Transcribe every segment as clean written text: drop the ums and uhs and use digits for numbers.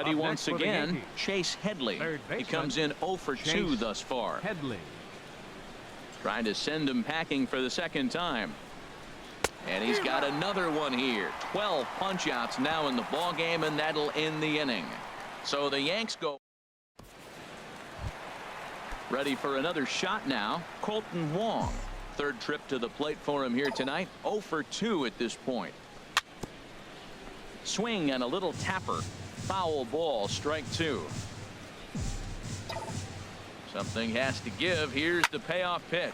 Ready once again, Chase Headley. He comes in 0 for 2 thus far. Headley. Trying to send him packing for the second time. And he's got another one here. 12 punch-outs now in the ball game, and that'll end the inning. So the Yanks go. Ready for another shot now. Colton Wong. Third trip to the plate for him here tonight. 0 for 2 at this point. Swing and a little tapper. Foul ball, strike 2. Something has to give. Here's the payoff pitch.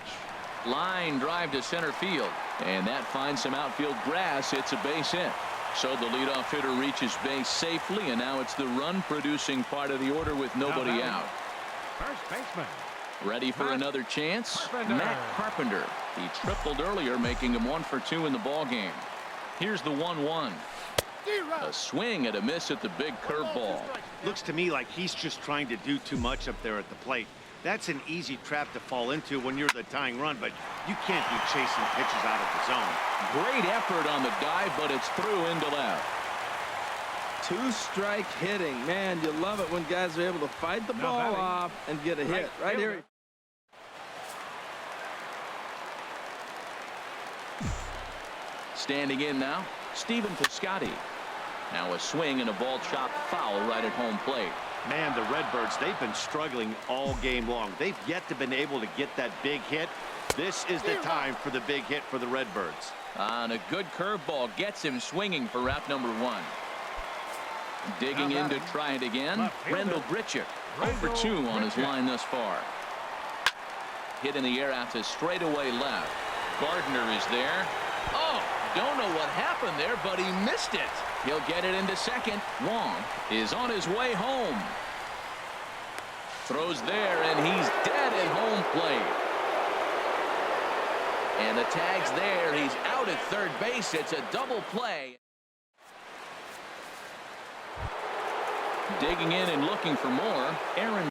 Line drive to center field. And that finds some outfield grass. It's a base hit. So the leadoff hitter reaches base safely, and now it's the run-producing part of the order with nobody out. First baseman. Ready for another chance? Matt Carpenter. He tripled earlier, making him 1 for 2 in the ball game. Here's the 1-1. A swing and a miss at the big curveball. Looks to me like he's just trying to do too much up there at the plate. That's an easy trap to fall into when you're the tying run, but you can't be chasing pitches out of the zone. Great effort on the dive, but it's through into left. Two-strike hitting. Man, you love it when guys are able to fight the ball off and get a hit. Right here. Standing in now, Stephen Piscotty. Now a swing and a ball chopped foul right at home plate. Man, the Redbirds, they've been struggling all game long. They've yet to been able to get that big hit. This is the time for the big hit for the Redbirds. And a good curveball gets him swinging for route number 1. Digging in to try it again. Randall Grichuk, 0 for 2 on his line thus far. Hit in the air out to straightaway left. Gardner is there. Oh, don't know what happened there, but he missed it. He'll get it into second. Wong is on his way home. Throws there, and he's dead at home plate. And the tag's there. He's out at third base. It's a double play. Digging in and looking for more, Aaron.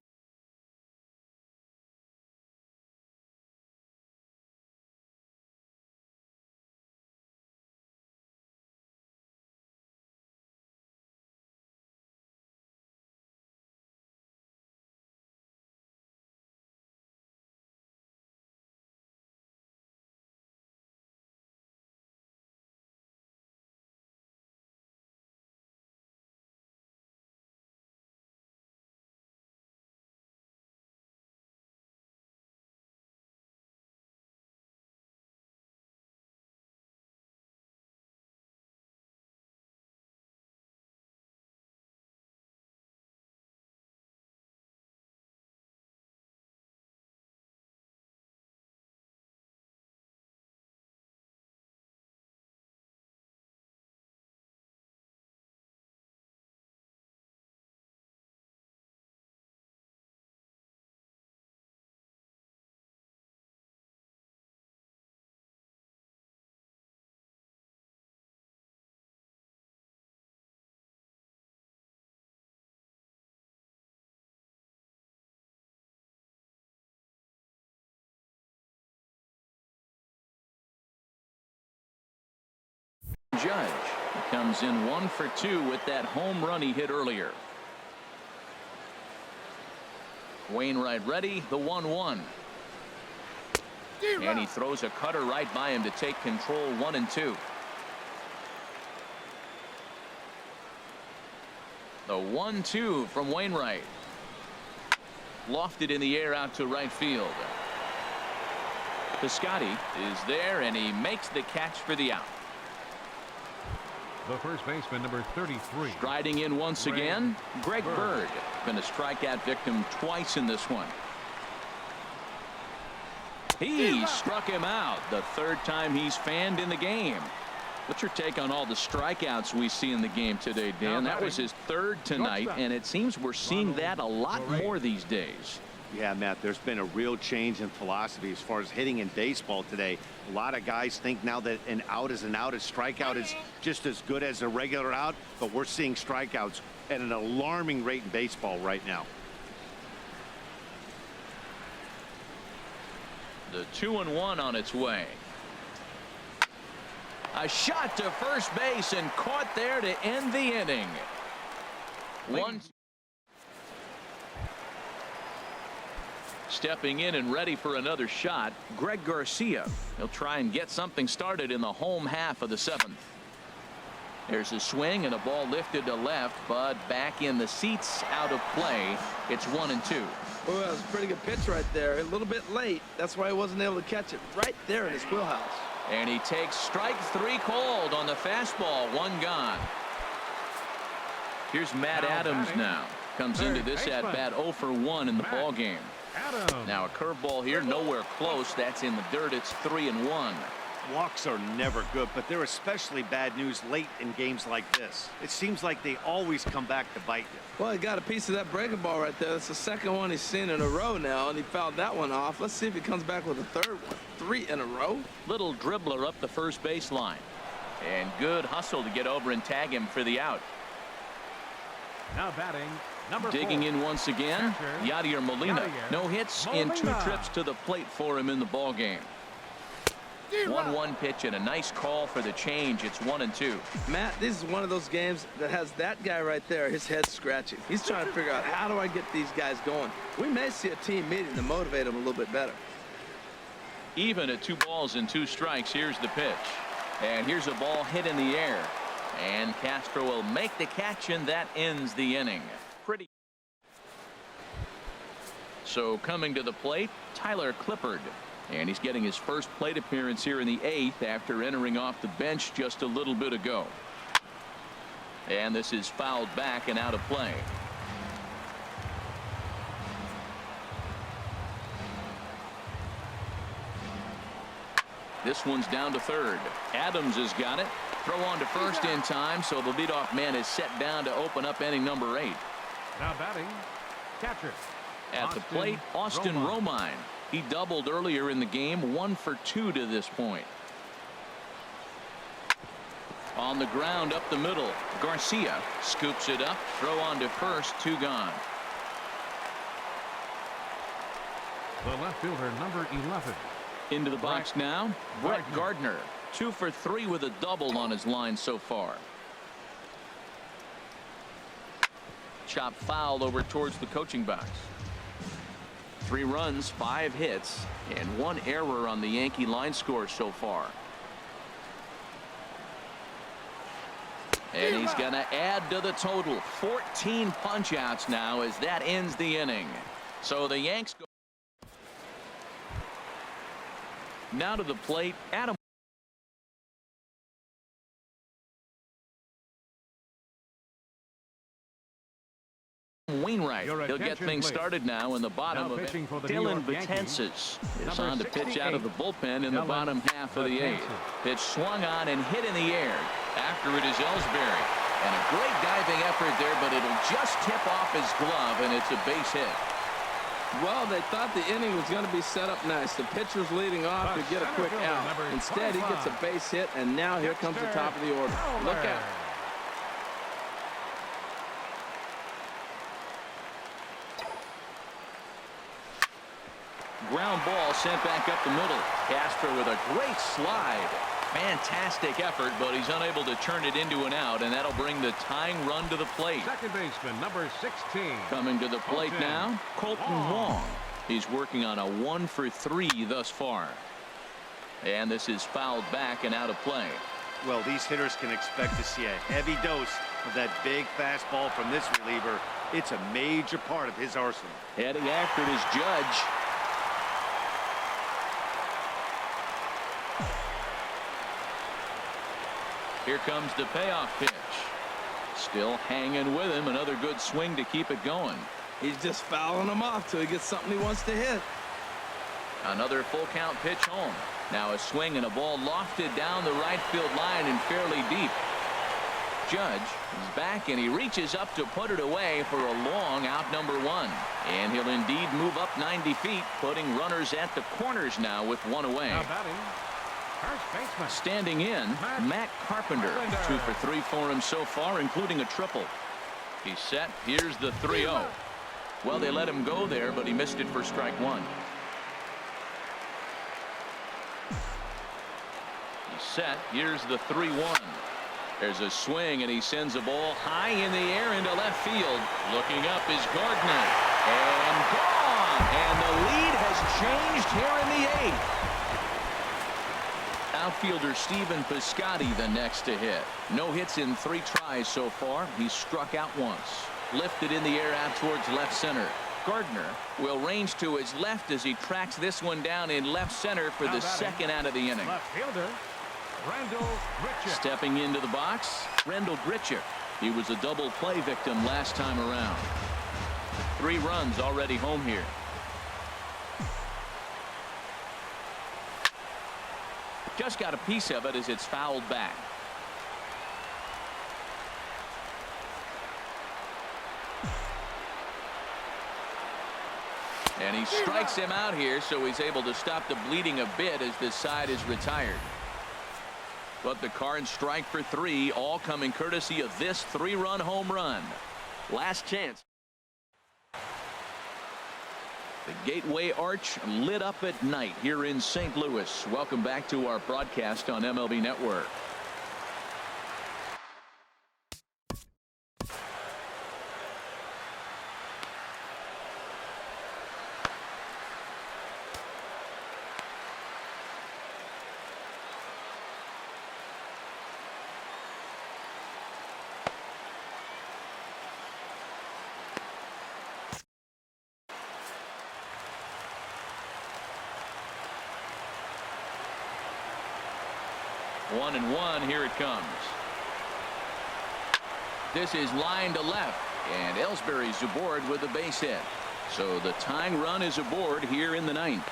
Judge comes in 1 for 2 with that home run he hit earlier. Wainwright ready, the 1-1. And he throws a cutter right by him to take control. 1-2. The 1-2 from Wainwright. Lofted in the air out to right field. Piscotty is there, and he makes the catch for the out. The first baseman, number 33. Striding in once again, Greg Bird. Been a strikeout victim twice in this one. He struck him out the third time he's fanned in the game. What's your take on all the strikeouts we see in the game today, Dan? That was his third tonight, and it seems we're seeing that a lot more these days. Yeah, Matt, there's been a real change in philosophy as far as hitting in baseball today. A lot of guys think now that an out is an out, a strikeout is just as good as a regular out, but we're seeing strikeouts at an alarming rate in baseball right now. The 2-1 on its way. A shot to first base and caught there to end the inning. One. Stepping in and ready for another shot, Greg Garcia. He'll try and get something started in the home half of the 7th. There's a swing and a ball lifted to left, but back in the seats, out of play. It's 1-2. Oh, that was a pretty good pitch right there. A little bit late. That's why he wasn't able to catch it right there in his wheelhouse. And he takes strike 3 called on the fastball. 1 gone. Here's Matt Adams now. Comes into this at bat 0 for 1 in the ball game. Now a curveball here, nowhere close. That's in the dirt. It's 3-1. Walks are never good, but they're especially bad news late in games like this. It seems like they always come back to bite you. Well, he got a piece of that breaking ball right there. That's the second one he's seen in a row now, and he fouled that one off. Let's see if he comes back with a third one. 3 in a row. Little dribbler up the first baseline. And good hustle to get over and tag him for the out. Now batting, number 4. Digging in once again, Yadier Molina. Yadier No hits in 2 Molina. trips to the plate for him in the ball game. 1-1 pitch and a nice call for the change. It's 1-2. Matt, this is one of those games that has that guy right there, his head scratching. He's trying to figure out, how do I get these guys going? We may see a team meeting to motivate them a little bit better. Even at 2 balls and 2 strikes. Here's the pitch. And here's a ball hit in the air. And Castro will make the catch, and that ends the inning. Pretty. So coming to the plate, Tyler Clippard. And he's getting his first plate appearance here in the 8th after entering off the bench just a little bit ago. And this is fouled back and out of play. This one's down to third. Adams has got it. Throw on to first in time, so the leadoff man is set down to open up inning number 8. Now batting, catcher. At the plate, Austin Romine. He doubled earlier in the game, 1 for 2 to this point. On the ground up the middle, Garcia scoops it up, throw on to first, 2 gone. The left fielder, number 11. Into the box now, Brett Gardner. 2 for 3 with a double on his line so far. Chop foul over towards the coaching box. 3 runs, 5 hits, and 1 error on the Yankee line score so far. And he's going to add to the total. 14 punch-outs now as that ends the inning. So the Yanks go. Now to the plate, Adam Wainwright. He'll get things started now in the bottom of it. Dylan Betances is on to pitch out of the bullpen in the bottom half of the 8th. Pitch swung on and hit in the air. After it is Ellsbury. And a great diving effort there, but it'll just tip off his glove, and it's a base hit. Well, they thought the inning was going to be set up nice. The pitcher's leading off to get a quick out. Instead, he gets a base hit, and now here comes the top of the order. Look out. Ground ball sent back up the middle. Castro with a great slide. Fantastic effort, but he's unable to turn it into an out, and that'll bring the tying run to the plate. Second baseman, number 16. Coming to the plate now, Colton Wong. He's working on a 1 for 3 thus far. And this is fouled back and out of play. Well, these hitters can expect to see a heavy dose of that big fastball from this reliever. It's a major part of his arsenal. Heading after it is Judge. Here comes the payoff pitch. Still hanging with him. Another good swing to keep it going. He's just fouling him off till he gets something he wants to hit. Another full count pitch home. Now a swing and a ball lofted down the right field line and fairly deep. Judge is back and he reaches up to put it away for a long out number 1. And he'll indeed move up 90 feet, putting runners at the corners now with 1 away. Now batting, first baseman. Standing in, Matt Carpenter. 2 for 3 for him so far, including a triple. He's set. Here's the 3-0. Well, they let him go there, but he missed it for strike 1. He's set. Here's the 3-1. There's a swing, and he sends a ball high in the air into left field. Looking up is Gardner. And gone. And the lead has changed here in the 8th. Outfielder Stephen Piscotty the next to hit. No hits in 3 tries so far. He's struck out once. Lifted in the air out towards left center. Gardner will range to his left as he tracks this one down in left center for the second out of the inning. Left fielder, Rendell Grichuk. Stepping into the box, Rendell Grichuk. He was a double play victim last time around. 3 runs already home here. Just got a piece of it as it's fouled back. And he strikes him out here, so he's able to stop the bleeding a bit as this side is retired. But the Cards strike for 3, all coming courtesy of this 3-run home run. Last chance. The Gateway Arch lit up at night here in St. Louis. Welcome back to our broadcast on MLB Network. One and one. Here it comes. This is line to left, and Ellsbury's aboard with a base hit. So the tying run is aboard here in the 9th.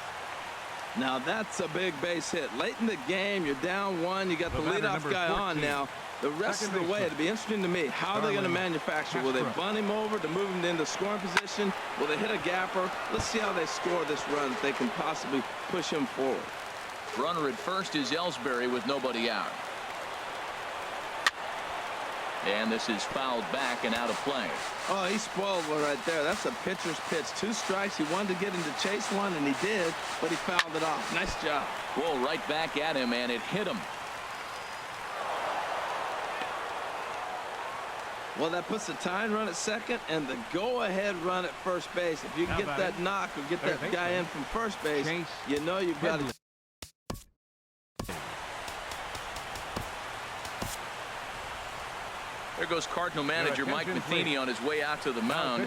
Now that's a big base hit. Late in the game, you're down 1. You got the leadoff guy 14. On now. The rest of the way, it'll be interesting to me. How are they going to manufacture? Will they bunt him over to move him into scoring position? Will they hit a gapper? Let's see how they score this run if they can possibly push him forward. Runner at first is Ellsbury with nobody out. And this is fouled back and out of play. Oh, he spoiled one right there. That's a pitcher's pitch. 2 strikes. He wanted to get him to chase one, and he did, but he fouled it off. Nice job. Well, right back at him, and it hit him. Well, that puts the tying run at second and the go-ahead run at first base. If you can get that knock or get that guy in from first base, you know you've got to. There goes Cardinal manager Mike Matheny on his way out to the mound.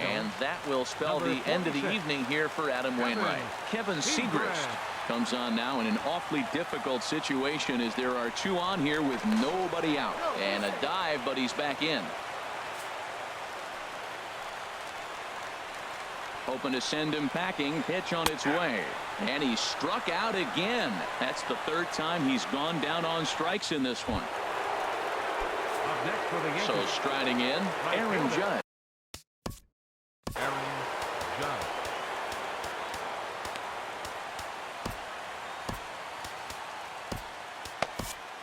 And that will spell the end of the evening here for Adam Wainwright. Kevin Segrist comes on now in an awfully difficult situation as there are 2 on here with nobody out. And a dive, but he's back in. Hoping to send him packing. Pitch on its way. And he struck out again. That's the 3rd time he's gone down on strikes in this one. So striding in, Aaron Judge.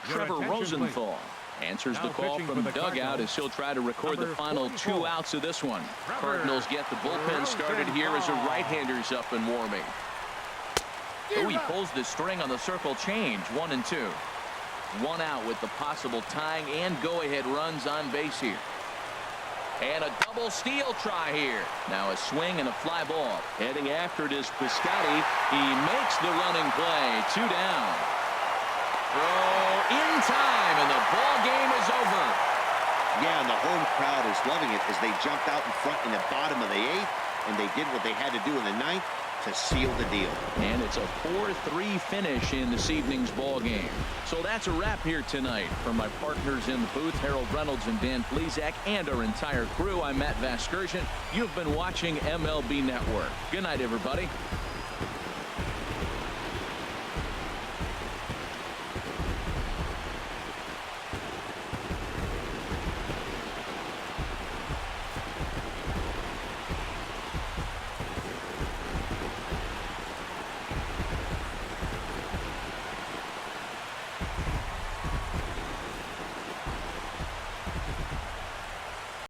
Trevor Rosenthal answers the call from the dugout as he'll try to record the final 2 outs of this one. Cardinals get the bullpen started here as a right-hander's up and warming. Oh, he pulls the string on the circle change. 1 and 2. 1 out with the possible tying and go-ahead runs on base here. And a double steal try here. Now a swing and a fly ball. Heading after it is Piscotty. He makes the running play. 2 down. Throw in time, and the ball game is over. Yeah, and the home crowd is loving it as they jumped out in front in the bottom of the 8th, and they did what they had to do in the 9th to seal the deal. And it's a 4-3 finish in this evening's ball game. So that's a wrap here tonight. From my partners in the booth, Harold Reynolds and Dan Plesac, and our entire crew, I'm Matt Vasgersian. You've been watching MLB Network. Good night, everybody.